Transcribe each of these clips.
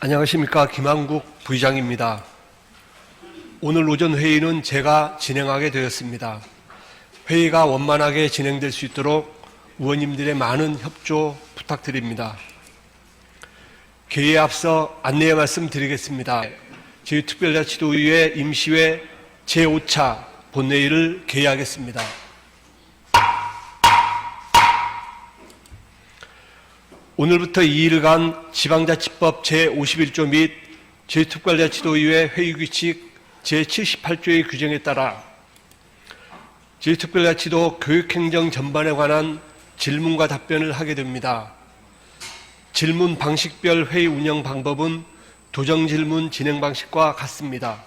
안녕하십니까. 김한국 부의장입니다. 오늘 오전 회의는 제가 진행하게 되었습니다. 회의가 원만하게 진행될 수 있도록 의원님들의 많은 협조 부탁드립니다. 개의에 앞서 안내의 말씀 드리겠습니다. 제2특별자치도의회 임시회 제5차 본회의를 개의하겠습니다. 오늘부터 2일간 지방자치법 제51조 및 제2특별자치도의회 회의규칙 제78조의 규정에 따라 제2특별자치도 교육행정 전반에 관한 질문과 답변을 하게 됩니다. 질문 방식별 회의 운영 방법은 도정질문 진행 방식과 같습니다.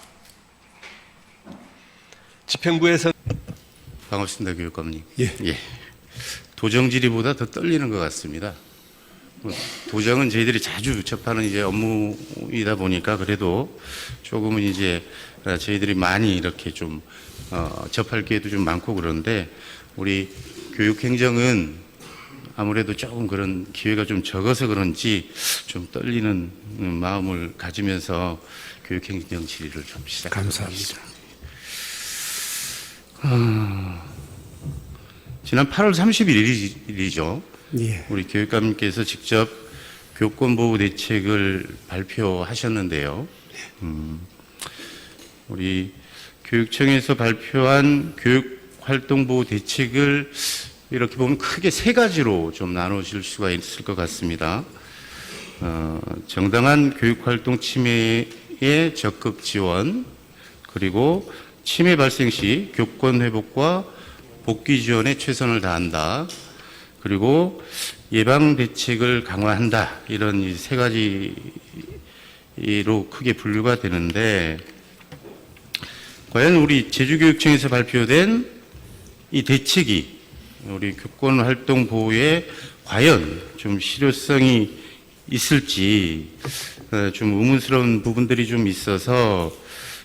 집행부에서 반갑습니다, 교육감님. 예. 도정질의보다 더 떨리는 것 같습니다. 도정은 저희들이 자주 접하는 이제 업무이다 보니까 그래도 조금은 이제 저희들이 많이 이렇게 좀 접할 기회도 좀 많고 그런데 우리 교육행정은 아무래도 조금 그런 기회가 좀 적어서 그런지 좀 떨리는 마음을 가지면서 교육행정 질의를 좀 시작하겠습니다. 감사합니다. 지난 8월 31일이죠. 예. 우리 교육감님께서 직접 교권보호 대책을 발표하셨는데요. 우리 교육청에서 발표한 교육활동보호 대책을 이렇게 보면 크게 세 가지로 좀 나누실 수가 있을 것 같습니다. 정당한 교육활동 침해에 적극 지원, 그리고 침해 발생 시 교권 회복과 복귀 지원에 최선을 다한다. 그리고 예방 대책을 강화한다. 이런 이 세 가지로 크게 분류가 되는데, 과연 우리 제주교육청에서 발표된 이 대책이 우리 교권 활동 보호에 과연 좀 실효성이 있을지 좀 의문스러운 부분들이 좀 있어서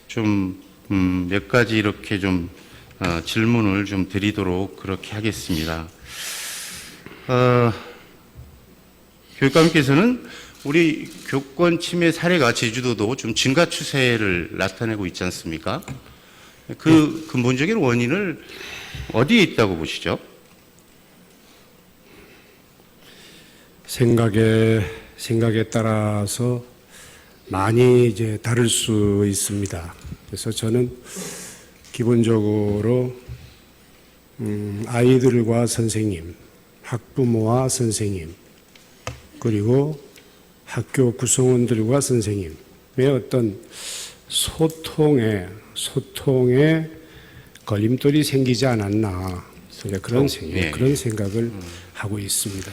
좀 몇 가지 이렇게 좀 질문을 좀 드리도록 그렇게 하겠습니다. 교육감께서는 우리 교권 침해 사례가 제주도도 좀 증가 추세를 나타내고 있지 않습니까? 그 근본적인 원인을 어디에 있다고 보시죠? 생각에 따라서 많이 이제 다를 수 있습니다. 그래서 저는 기본적으로 아이들과 선생님, 학부모와 선생님, 그리고 학교 구성원들과 선생님의 어떤 소통에 걸림돌이 생기지 않았나, 그런 생각을 하고 있습니다.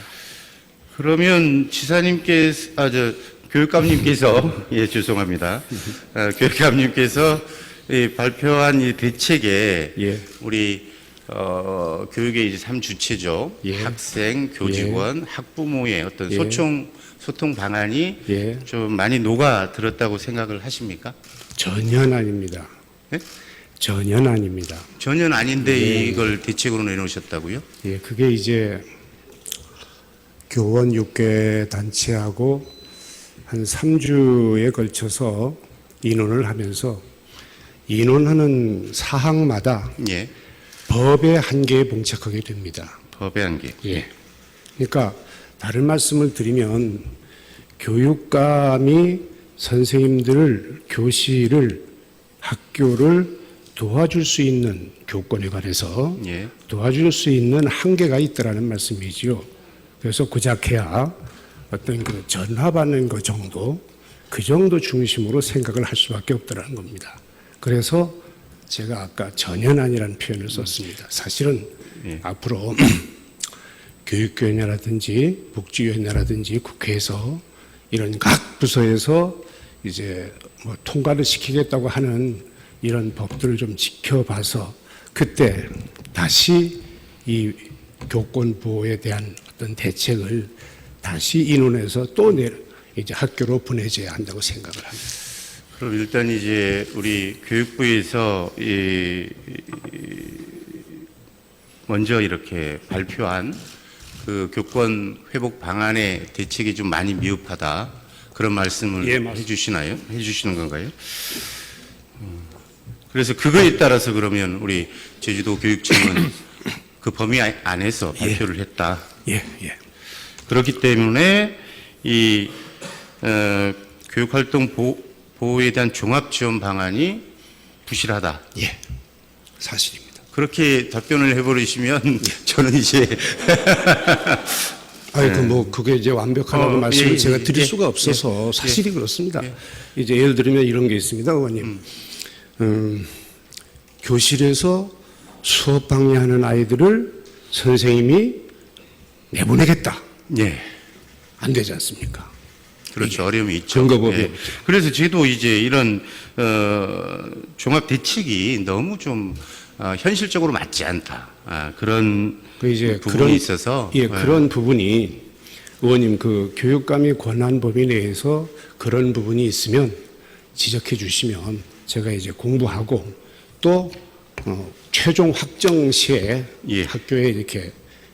그러면 지사님께서, 교육감님께서, 예, 죄송합니다. 교육감님께서 발표한 이 대책에 우리 교육의 이제 3주체죠. 학생, 교직원, 학부모의 어떤 소통 방안이 좀 많이 녹아들었다고 생각을 하십니까? 전혀 아닙니다. 네? 전혀 아닙니다. 전혀 아닌데 이걸 대책으로 내놓으셨다고요? 예, 그게 이제 교원 6개 단체하고 한 3주에 걸쳐서 인원을 하면서 인원하는 사항마다 법의 한계에 봉착하게 됩니다. 법의 한계. 예. 그러니까 다른 말씀을 드리면 교육감이 선생님들을, 교실을, 학교를 도와줄 수 있는 교권에 관해서 도와줄 수 있는 한계가 있다라는 말씀이지요. 그래서 고작해야 어떤 그 전화받는 것 정도, 그 정도 중심으로 생각을 할 수밖에 없다는 겁니다. 그래서 제가 아까 전혀 아니라는 표현을 썼습니다. 사실은 앞으로 교육위원회라든지 복지위원회라든지 국회에서 이런 각 부서에서 이제 뭐 통과를 시키겠다고 하는 이런 법들을 좀 지켜봐서 그때 다시 이 교권 보호에 대한 어떤 대책을 다시 인원해서 또 이제 학교로 보내줘야 한다고 생각을 합니다. 그럼 일단 이제 우리 교육부에서 먼저 이렇게 발표한 그 교권 회복 방안의 대책이 좀 많이 미흡하다 그런 말씀을 예, 맞습니다. 해주시는 건가요? 그래서 그거에 따라서 그러면 우리 제주도 교육청은 그 범위 안에서 발표를 했다. 예, 예. 그렇기 때문에 이 교육활동 보호에 대한 종합지원 방안이 부실하다. 예. 사실입니다. 그렇게 답변을 해버리시면 저는 이제 아이고 뭐 그게 이제 완벽하다는 말씀을 예, 제가 드릴 예, 수가 없어서 사실이 그렇습니다. 예. 이제 예를 들면 이런 게 있습니다, 의원님. 교실에서 수업 방해하는 아이들을 선생님이 내보내겠다. 예. 안 되지 않습니까? 그렇죠. 어려움이 있죠. 근거법이 예. 없죠. 그래서 저도 이제 이런 종합 대책이 너무 좀 현실적으로 맞지 않다. 그런 그 이제 부분이 있어서 예, 그런 부분이 의원님 그 교육감의 권한 범위 내에서 그런 부분이 있으면 지적해 주시면 제가 이제 공부하고 또 최종 확정 시에 예. 학교에 이렇게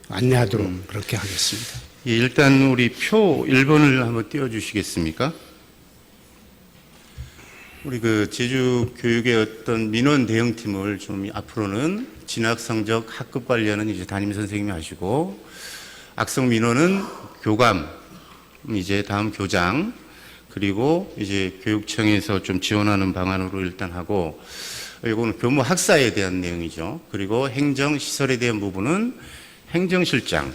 안내하도록 그렇게 하겠습니다. 예, 일단 우리 표 1번을 한번 띄워주시겠습니까? 우리 그 제주 교육의 어떤 민원 대응팀을 좀 앞으로는 진학 성적 학급 관리하는 이제 담임 선생님이 하시고 악성 민원은 교감 이제 다음 교장 그리고 이제 교육청에서 좀 지원하는 방안으로 일단 하고 이거는 교무 학사에 대한 내용이죠. 그리고 행정 시설에 대한 부분은 행정실장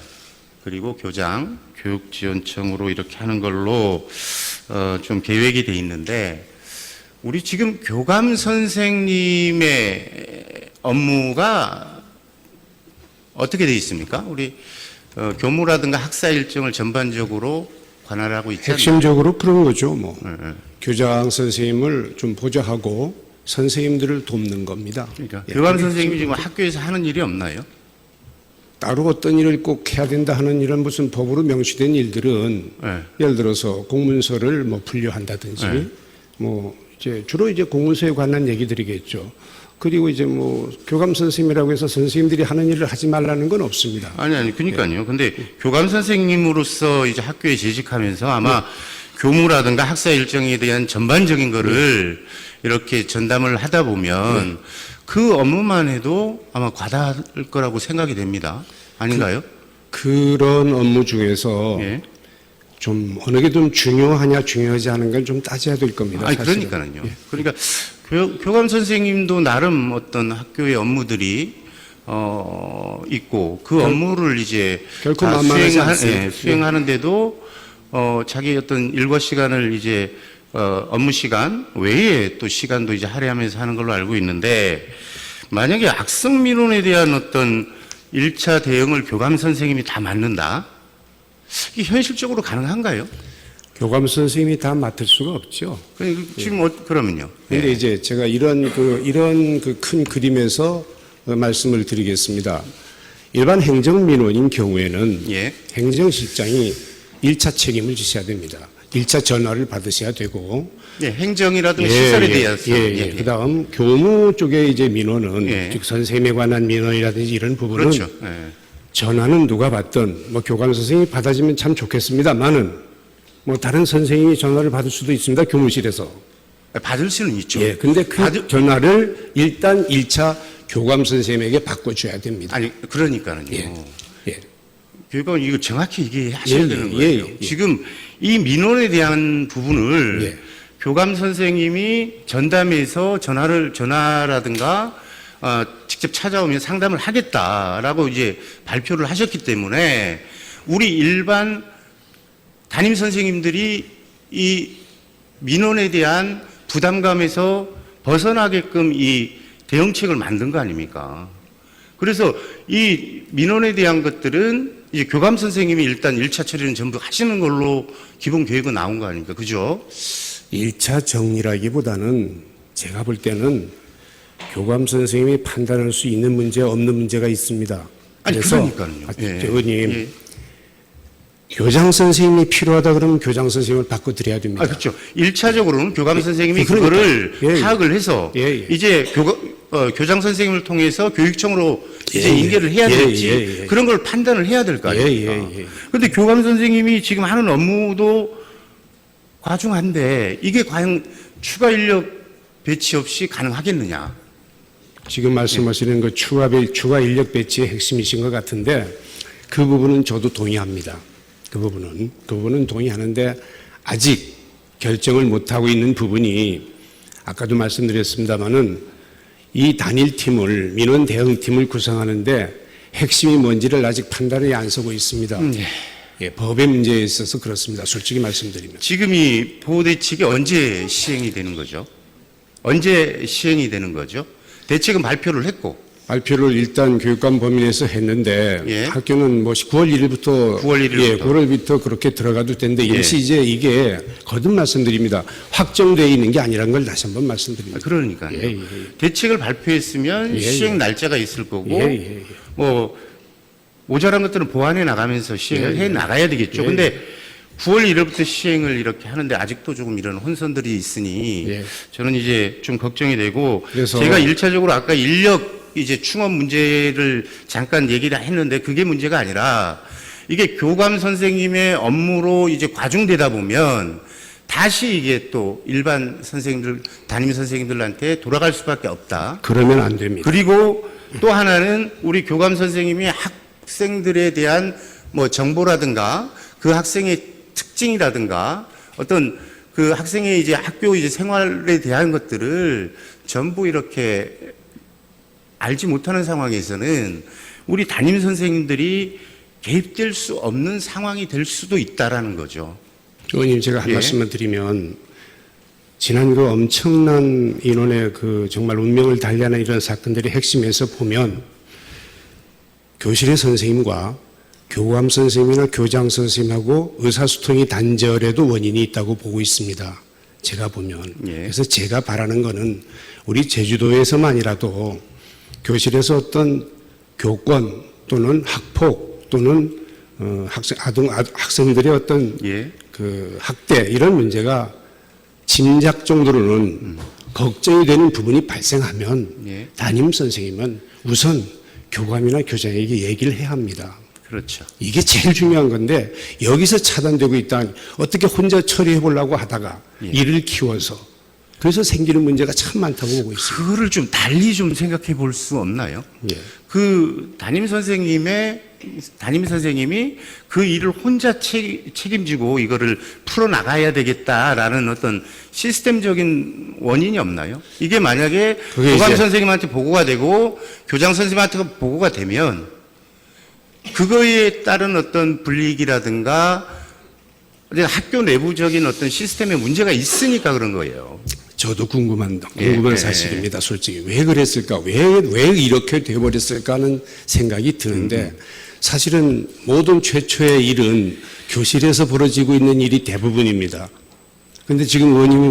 그리고 교장 교육지원청으로 이렇게 하는 걸로 좀 계획이 돼 있는데 우리 지금 교감 선생님의 업무가 어떻게 돼 있습니까? 우리 교무라든가 학사 일정을 전반적으로 관할하고 있지 않나요? 핵심적으로 그런 거죠. 뭐 교장 선생님을 좀 보좌하고 선생님들을 돕는 겁니다. 그러니까 예, 교감 그게 선생님이 지금 학교에서 하는 일이 없나요? 따로 어떤 일을 꼭 해야 된다 하는 이런 무슨 법으로 명시된 일들은 네. 예를 들어서 공문서를 뭐 분류한다든지 네. 뭐 이제 주로 이제 공문서에 관한 얘기들이겠죠. 그리고 이제 뭐 교감 선생님이라고 해서 선생님들이 하는 일을 하지 말라는 건 없습니다. 아니, 그러니까요. 근데 교감 선생님으로서 이제 학교에 재직하면서 아마 교무라든가 학사 일정에 대한 전반적인 거를 이렇게 전담을 하다 보면 그 업무만 해도 아마 과다할 거라고 생각이 됩니다. 아닌가요? 그런 업무 중에서 예. 좀 어느 게 좀 중요하냐 중요하지 않은 건 좀 따져야 될 겁니다. 아니, 사실은. 그러니까요. 그러니까 교감 선생님도 나름 어떤 학교의 업무들이 있고 그 업무를 이제 결코 다 만만하지 않습니다. 수행하는데도 자기 어떤 일과 시간을 이제 업무 시간 외에 또 시간도 이제 할애하면서 하는 걸로 알고 있는데 만약에 악성 민원에 대한 어떤 1차 대응을 교감 선생님이 다 맡는다? 이게 현실적으로 가능한가요? 교감 선생님이 다 맡을 수가 없죠. 지금 그러면요. 근데 예. 이제 제가 이런 그 큰 그림에서 말씀을 드리겠습니다. 일반 행정민원인 경우에는 예. 행정실장이 1차 책임을 지셔야 됩니다. 1차 전화를 받으셔야 되고. 예, 행정이라든가 시설에 대해서. 그다음 교무 쪽에 이제 민원은 예. 즉 선생님에 관한 민원이라든지 이런 부분은 그렇죠. 예. 전화는 누가 받든 뭐 교감 선생님이 받아주면 참 좋겠습니다만은 뭐 다른 선생님이 전화를 받을 수도 있습니다. 교무실에서. 받을 수는 있죠. 예. 근데 그 전화를 일단 1차 교감 선생님에게 바꿔줘야 됩니다. 아니, 그러니까는요. 예. 교육감은 이거 정확히 얘기하셔야 예, 되는 예, 거예요. 예. 지금 이 민원에 대한 부분을 예. 교감 선생님이 전담해서 전화라든가 직접 찾아오면 상담을 하겠다라고 이제 발표를 하셨기 때문에 우리 일반 담임 선생님들이 이 민원에 대한 부담감에서 벗어나게끔 이 대응책을 만든 거 아닙니까? 그래서 이 민원에 대한 것들은 이제 교감 선생님이 일단 1차 처리는 전부 하시는 걸로 기본 계획은 나온 거 아닙니까? 그죠? 1차 정리라기보다는 제가 볼 때는 교감 선생님이 판단할 수 있는 문제, 없는 문제가 있습니다. 아니, 그래서 그러니까요. 의원님, 예. 교장 선생님이 필요하다 그러면 교장 선생님을 바꿔드려야 됩니다. 그렇죠. 1차적으로는 교감 선생님이 그러니까. 그거를 예, 예. 파악을 해서 예, 예. 이제 교장 선생님을 통해서 교육청으로 이제 예, 인계를 해야 예, 될지 예, 예. 그런 걸 판단을 해야 될 거 아닙니까? 그런데 교감 선생님이 지금 하는 업무도 과중한데 이게 과연 추가 인력 배치 없이 가능하겠느냐? 지금 말씀하시는 그 추가 인력 배치의 핵심이신 것 같은데 그 부분은 저도 동의합니다. 그 부분은 동의하는데 아직 결정을 못하고 있는 부분이 아까도 말씀드렸습니다마는 이 단일팀을 민원 대응팀을 구성하는데 핵심이 뭔지를 아직 판단이 안 서고 있습니다. 예, 법의 문제에 있어서 그렇습니다. 솔직히 말씀드리면. 지금 이 보호대책이 언제 시행이 되는 거죠? 언제 시행이 되는 거죠? 대책은 발표를 했고 발표를 일단 교육감 범위에서 했는데 예. 학교는 뭐 9월 1일부터 9월 1일부터. 예, 9월 1일부터 그렇게 들어가도 되는데 예. 일시 이제 이게 거듭 말씀드립니다. 확정되어 있는 게 아니라는 걸 다시 한번 말씀드립니다. 그러니까요. 예, 예, 예. 대책을 발표했으면 예, 시행 예. 날짜가 있을 거고 예, 예, 예. 뭐 모자란 것들은 보완해 나가면서 시행을 예, 해 예. 나가야 되겠죠. 예, 근데 9월 1일부터 시행을 이렇게 하는데 아직도 조금 이런 혼선들이 있으니 예. 저는 이제 좀 걱정이 되고 그래서 제가 1차적으로 아까 인력 이제 충원 문제를 잠깐 얘기를 했는데 그게 문제가 아니라 이게 교감 선생님의 업무로 이제 과중되다 보면 다시 이게 또 일반 선생님들, 담임 선생님들한테 돌아갈 수밖에 없다. 그러면 안 됩니다. 그리고 또 하나는 우리 교감 선생님이 학생들에 대한 뭐 정보라든가 그 학생의 특징이라든가 어떤 그 학생의 이제 학교 이제 생활에 대한 것들을 전부 이렇게 알지 못하는 상황에서는 우리 담임 선생님들이 개입될 수 없는 상황이 될 수도 있다라는 거죠. 의원님 제가 한 예. 말씀만 드리면 지난 그 엄청난 인원의 그 정말 운명을 달리하는 이런 사건들의 핵심에서 보면 교실의 선생님과 교감 선생님이나 교장 선생님하고 의사소통이 단절에도 원인이 있다고 보고 있습니다. 제가 보면. 예. 그래서 제가 바라는 거는 우리 제주도에서만이라도 교실에서 어떤 교권 또는 학폭 또는 학생들의 어떤 예. 그 학대 이런 문제가 짐작 정도로는 걱정이 되는 부분이 발생하면 예. 담임 선생님은 우선 교감이나 교장에게 얘기를 해야 합니다. 그렇죠. 이게 제일 중요한 건데 여기서 차단되고 있다. 어떻게 혼자 처리해 보려고 하다가 예. 일을 키워서 그래서 생기는 문제가 참 많다고 보고 있습니다. 그거를 좀 달리 좀 생각해 볼 수 없나요? 예. 그 담임 선생님이 그 일을 혼자 책임지고 이거를 풀어 나가야 되겠다라는 어떤 시스템적인 원인이 없나요? 이게 만약에 그게 교감 이제 선생님한테 보고가 되고 교장 선생님한테 보고가 되면 그거에 따른 어떤 불이익이라든가 학교 내부적인 어떤 시스템에 문제가 있으니까 그런 거예요. 저도 궁금한 예. 사실입니다. 솔직히 왜 그랬을까? 왜 이렇게 돼버렸을까 하는 생각이 드는데 사실은 모든 최초의 일은 교실에서 벌어지고 있는 일이 대부분입니다. 그런데 지금 의원님이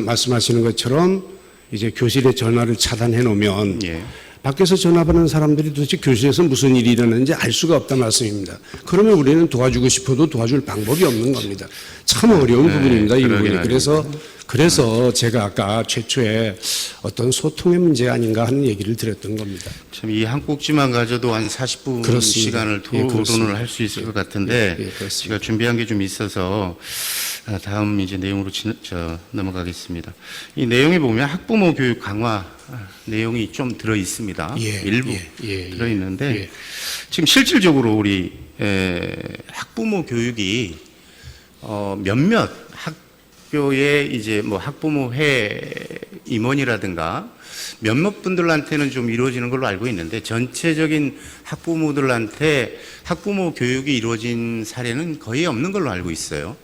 말씀하시는 것처럼 이제 교실에 전화를 차단해 놓으면 예. 밖에서 전화 받는 사람들이 도대체 교실에서 무슨 일이 일어나는지 알 수가 없다 말씀입니다. 그러면 우리는 도와주고 싶어도 도와줄 방법이 없는 겁니다. 참 어려운 부분입니다. 이 부분이. 그래서 제가 아까 최초에 어떤 소통의 문제 아닌가 하는 얘기를 드렸던 겁니다. 참 이 한 꼭지만 가져도 한 40분 그렇습니다. 시간을 예, 토론을 그렇습니다. 할 수 있을 것 같은데 그렇습니다. 제가 준비한 게 좀 있어서 다음 이제 내용으로 넘어가겠습니다. 이 내용에 보면 학부모 교육 강화 내용이 좀 들어 있습니다. 예, 일부 예, 들어 있는데 예. 지금 실질적으로 우리 학부모 교육이 몇몇 학교의 이제 뭐 학부모회 임원이라든가 몇몇 분들한테는 좀 이루어지는 걸로 알고 있는데 전체적인 학부모들한테 학부모 교육이 이루어진 사례는 거의 없는 걸로 알고 있어요.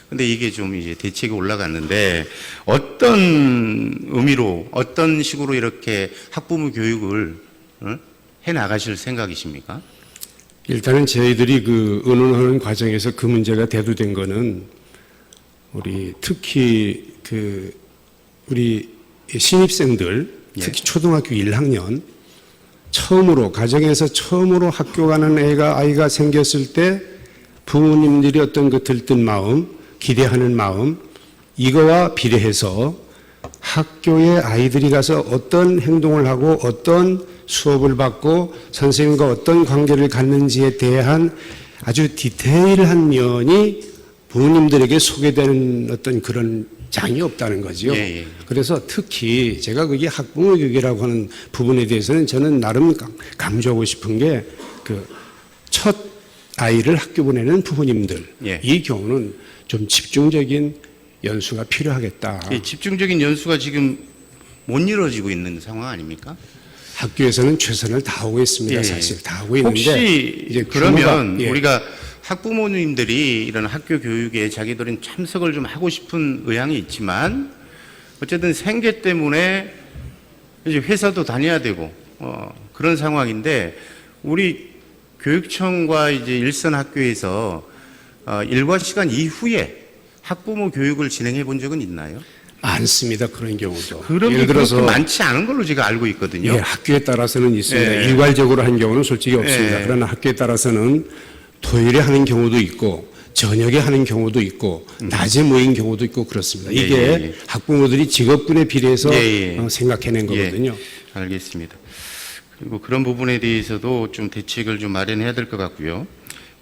근데 이게 좀 이제 대책이 올라갔는데 어떤 의미로 어떤 식으로 이렇게 학부모 교육을 해 나가실 생각이십니까? 일단은 저희들이 그 의논하는 과정에서 그 문제가 대두된 거는 우리 특히 그 우리 신입생들 특히 초등학교 1학년 처음으로 가정에서 처음으로 학교 가는 아이가 생겼을 때 부모님들이 어떤 그 들뜬 마음 기대하는 마음 이거와 비례해서 학교에 아이들이 가서 어떤 행동을 하고 어떤 수업을 받고 선생님과 어떤 관계를 갖는지에 대한 아주 디테일한 면이 부모님들에게 소개되는 어떤 그런 장이 없다는 거죠. 예, 예. 그래서 특히 제가 그게 학부모 교육이라고 하는 부분에 대해서는 저는 나름 강조하고 싶은 게 그 첫 아이를 학교 보내는 부모님들 예. 이 경우는 좀 집중적인 연수가 필요하겠다. 이 집중적인 연수가 지금 못 이루어지고 있는 상황 아닙니까? 학교에서는 최선을 다하고 있습니다. 예. 사실 다하고 있는데 혹시 이제 그러면 규모가, 예. 우리가 학부모님들이 이런 학교 교육에 자기들은 참석을 좀 하고 싶은 의향이 있지만 어쨌든 생계 때문에 이제 회사도 다녀야 되고 그런 상황인데 우리 교육청과 이제 일선 학교에서 일과 시간 이후에 학부모 교육을 진행해 본 적은 있나요? 많습니다. 그런 경우도. 그런 예를 게 그렇게 들어서 많지 않은 걸로 제가 알고 있거든요. 예, 학교에 따라서는 있습니다. 예. 일괄적으로 한 경우는 솔직히 없습니다. 예. 그러나 학교에 따라서는 토요일에 하는 경우도 있고 저녁에 하는 경우도 있고 낮에 모인 경우도 있고 그렇습니다. 예, 이게 예. 학부모들이 직업군에 비례해서 예, 예. 생각해낸 거거든요. 예, 알겠습니다. 그리고 그런 부분에 대해서도 좀 대책을 좀 마련해야 될 것 같고요.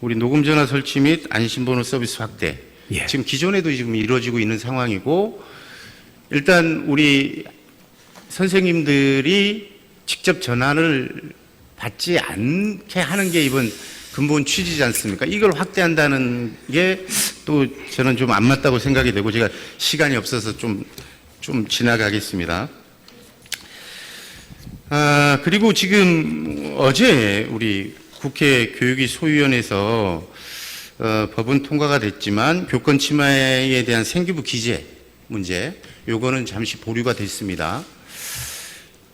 우리 녹음전화 설치 및 안심번호 서비스 확대. 예. 지금 기존에도 지금 이루어지고 있는 상황이고 일단 우리 선생님들이 직접 전화를 받지 않게 하는 게 이번 근본 취지지 않습니까? 이걸 확대한다는 게 또 저는 좀 안 맞다고 생각이 되고 제가 시간이 없어서 좀 지나가겠습니다. 그리고 지금 어제 우리 국회 교육위 소위원회에서 법은 통과가 됐지만 교권 침해에 대한 생기부 기재 문제 요거는 잠시 보류가 됐습니다.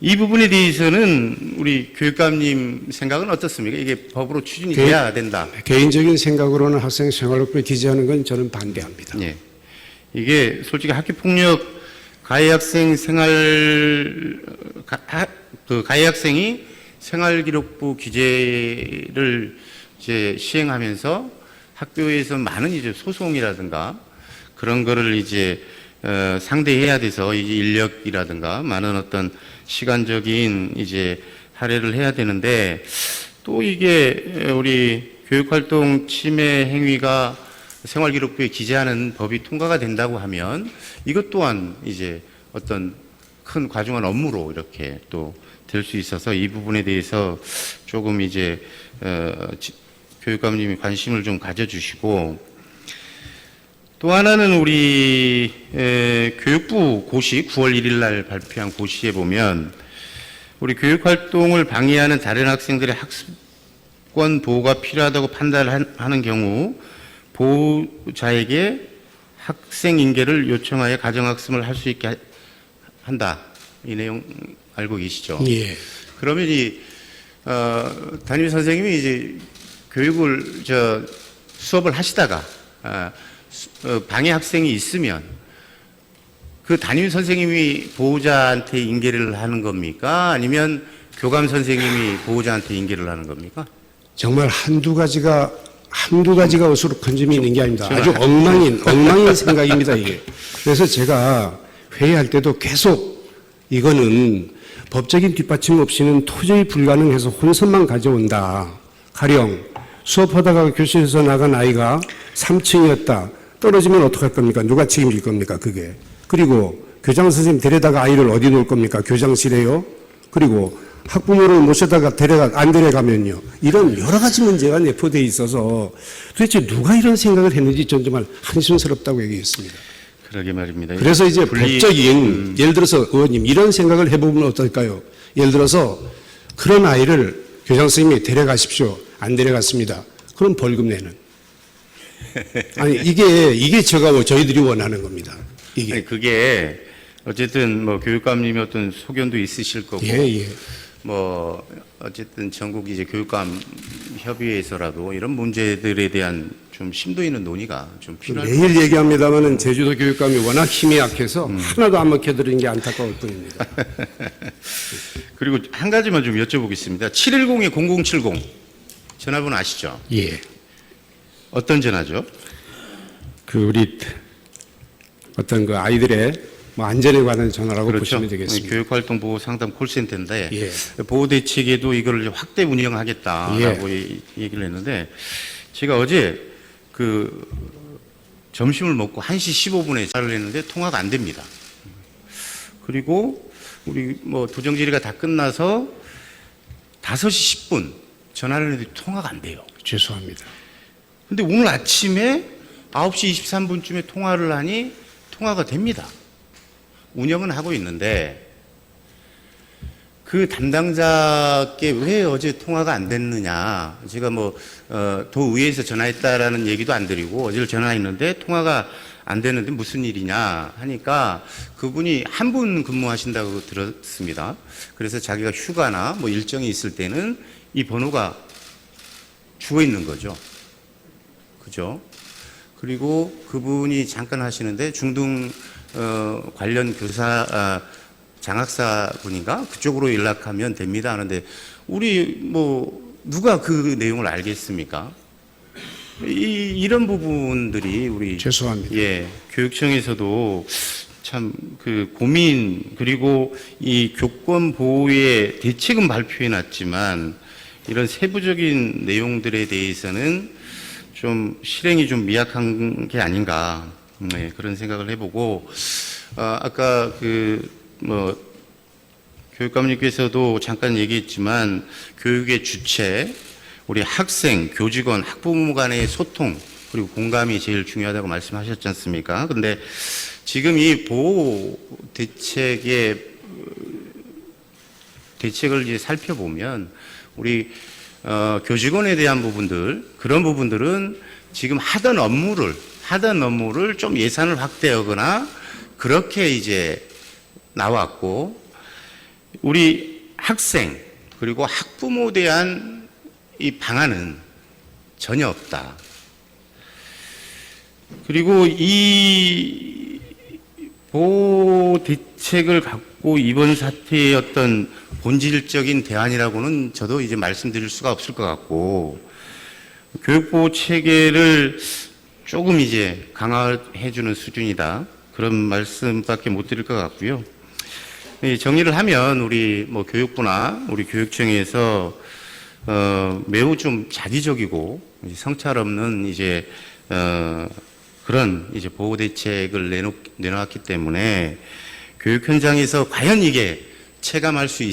이 부분에 대해서는 우리 교육감님 생각은 어떻습니까? 이게 법으로 추진이 돼야 된다. 개인적인 생각으로는 학생 생활록부에 기재하는 건 저는 반대합니다. 예. 이게 솔직히 학교폭력 가해 학생 가해 학생이 생활기록부 기재를 이제 시행하면서 학교에서 많은 이제 소송이라든가 그런 거를 이제 상대해야 돼서 이제 인력이라든가 많은 어떤 시간적인 이제 할애를 해야 되는데 또 이게 우리 교육활동 침해 행위가 생활기록부에 기재하는 법이 통과가 된다고 하면 이것 또한 이제 어떤 큰 과중한 업무로 이렇게 또 될 수 있어서 이 부분에 대해서 조금 이제 교육감님이 관심을 좀 가져주시고 또 하나는 우리 교육부 고시 9월 1일 날 발표한 고시에 보면 우리 교육활동을 방해하는 다른 학생들의 학습권 보호가 필요하다고 판단하는 경우 보호자에게 학생 인계를 요청하여 가정학습을 할 수 있게 한다. 이 내용 알고 계시죠? 예. 그러면 담임 선생님이 이제 교육을 수업을 하시다가 방해 학생이 있으면 그 담임 선생님이 보호자한테 인계를 하는 겁니까? 아니면 교감 선생님이 보호자한테 인계를 하는 겁니까? 정말 한두 가지가 어수룩한 점이 있는 게 아닙니다. 아주 엉망인 생각입니다, 이게. 그래서 제가 회의할 때도 계속 이거는 법적인 뒷받침 없이는 도저히 불가능해서 혼선만 가져온다. 가령 수업하다가 교실에서 나간 아이가 3층이었다. 떨어지면 어떡할 겁니까? 누가 책임질 겁니까? 그게. 그리고 교장 선생님 데려다가 아이를 어디 놓을 겁니까? 교장실에요? 그리고 학부모를 모셔다가 안 데려가면요. 이런 여러 가지 문제가 내포되어 있어서 도대체 누가 이런 생각을 했는지 전 정말 한심스럽다고 얘기했습니다. 그러게 말입니다. 그래서 이제 법적인 예를 들어서 의원님 이런 생각을 해보면 어떨까요? 예를 들어서 그런 아이를 교장 선생님이 데려가십시오. 안 데려갔습니다. 그럼 벌금 내는. 아니 이게 저희들이 원하는 겁니다. 이게. 아니, 그게 어쨌든 뭐 교육감님이 어떤 소견도 있으실 거고 예. 뭐 어쨌든 전국 이제 교육감 협의회에서라도 이런 문제들에 대한 좀 심도 있는 논의가 좀 필요할 것 매일 얘기합니다만은 제주도 교육감이 워낙 힘이 약해서 하나도 안 먹혀드리는 게 안타까울 뿐입니다. 그리고 한 가지만 좀 여쭤보겠습니다. 710-0070 전화번호 아시죠? 예. 어떤 전화죠? 우리 어떤 그 아이들의 뭐 안전에 관한 전화라고 그렇죠. 보시면 되겠습니다. 교육활동 보호 상담 콜센터인데 예. 보호 대책에도 이걸 이제 확대 운영하겠다라고 얘기를 했는데 제가 어제 그 점심을 먹고 1시 15분에 전화를 했는데 통화가 안 됩니다. 그리고 우리 뭐 도정 질의가 다 끝나서 5시 10분 전화를 했는데 통화가 안 돼요. 죄송합니다. 근데 오늘 아침에 9시 23분쯤에 통화를 하니 통화가 됩니다. 운영은 하고 있는데 그 담당자께 왜 어제 통화가 안 됐느냐. 제가 뭐 도의회에서 전화했다라는 얘기도 안 드리고 어제 전화했는데 통화가 안 되는데 무슨 일이냐 하니까 그분이 한 분 근무하신다고 들었습니다. 그래서 자기가 휴가나 뭐 일정이 있을 때는 이 번호가 죽어 있는 거죠. 그죠? 그리고 그분이 잠깐 하시는데 중등 관련 교사 장학사 분인가 그쪽으로 연락하면 됩니다 하는데 우리 뭐 누가 그 내용을 알겠습니까? 이런 부분들이 우리 죄송합니다. 예 교육청에서도 참 그 고민 그리고 이 교권 보호의 대책은 발표해 놨지만 이런 세부적인 내용들에 대해서는 좀 실행이 좀 미약한 게 아닌가 그런 생각을 해보고 아까 그 뭐 교육감님께서도 잠깐 얘기했지만 교육의 주체 우리 학생, 교직원, 학부모 간의 소통 그리고 공감이 제일 중요하다고 말씀하셨지 않습니까? 근데 지금 이 보호 대책의 대책을 이제 살펴보면 우리 교직원에 대한 부분들 그런 부분들은 지금 하던 업무를 좀 예산을 확대하거나 그렇게 이제 나왔고 우리 학생 그리고 학부모에 대한 이 방안은 전혀 없다. 그리고 이 보호 대책을 갖고 이번 사태의 어떤 본질적인 대안이라고는 저도 이제 말씀드릴 수가 없을 것 같고 교육보호 체계를 조금 이제 강화해주는 수준이다. 그런 말씀밖에 못 드릴 것 같고요. 정리를 하면 우리 뭐 교육부나 우리 교육청에서 매우 좀 자기적이고 성찰 없는 이제 그런 이제 보호 대책을 내놓았기 때문에 교육 현장에서 과연 이게 체감할 수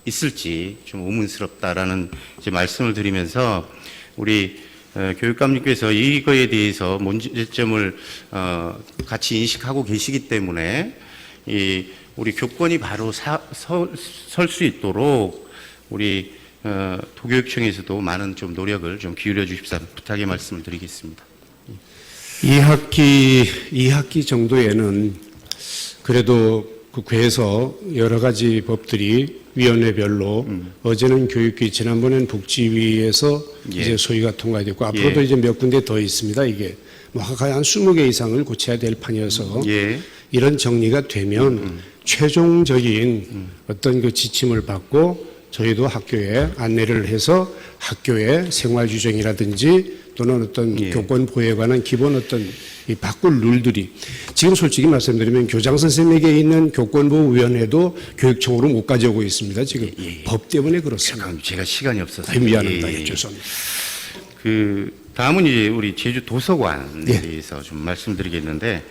있을지 좀 의문스럽다라는 이제 말씀을 드리면서 우리 교육감님께서 이거에 대해서 문제점을 같이 인식하고 계시기 때문에 우리 교권이 바로 설 수 있도록 우리 도교육청에서도 많은 좀 노력을 좀 기울여 주십사 부탁의 말씀을 드리겠습니다. 2학기 정도에는 그래도 국회에서 여러 가지 법들이 위원회별로 어제는 교육위, 지난번에는 복지위에서 예. 이제 소위가 통과됐고 앞으로도 예. 이제 몇 군데 더 있습니다. 이게 뭐 한 20개 이상을 고쳐야 될 판이어서 예. 이런 정리가 되면 최종적인 어떤 그 지침을 받고 저희도 학교에 안내를 해서 학교의 생활 규정이라든지 또는 어떤 예. 교권 보호에 관한 기본 어떤 이 바꿀 룰들이 지금 솔직히 말씀드리면 교장 선생님에게 있는 교권보호위원회도 교육청으로 못 가져오고 있습니다. 지금 법 때문에 그렇습니다. 잠깐 제가 시간이 없어서 미안합니다. 예. 죄송합니다. 그 다음은 이제 우리 제주 도서관에 예. 대해서 좀 말씀드리겠는데